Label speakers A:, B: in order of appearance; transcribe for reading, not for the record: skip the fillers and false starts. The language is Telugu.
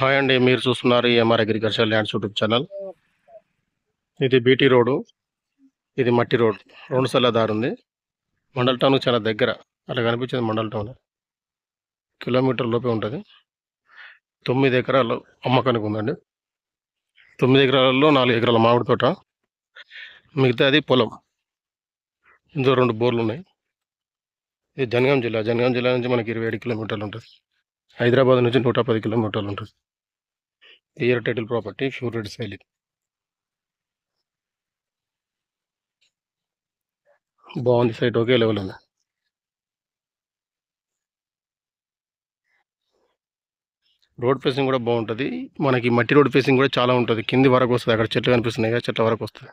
A: హాయ్ అండి, మీరు చూస్తున్నారు MR agriculture lands YouTube channel. ఇది బీటీ రోడ్డు, ఇది మట్టి రోడ్, రెండు సల దారి ఉంది. మండల్ టౌన్ చాలా దగ్గర, అలా కనిపించేది మండల్ టౌన్. కిలోమీటర్ లోపే ఉంటుంది. 9 ఎకరాలు అమ్మకానికి ఉందండి. 9 ఎకరాలలో 4 ఎకరాల మామిడి తోట, మిగతా అది పొలం. ఇందులో 2 బోర్లు ఉన్నాయి. ఇది జనగాం జిల్లా నుంచి మనకి 27 కిలోమీటర్లు ఉంటుంది. హైదరాబాద్ నుంచి 110 కిలోమీటర్లు ఉంటుంది. Clear title property, pure red సైల్. బాగుంది సైట్, ఒకే లెవెల్ ఉంది. రోడ్ ఫేసింగ్ కూడా బాగుంటుంది. మనకి మట్టి రోడ్ ఫేసింగ్ కూడా చాలా ఉంటుంది. కింది వరకు వస్తుంది, అక్కడ చెట్లు కనిపిస్తున్నాయి కదా, చెట్ల వరకు వస్తుంది.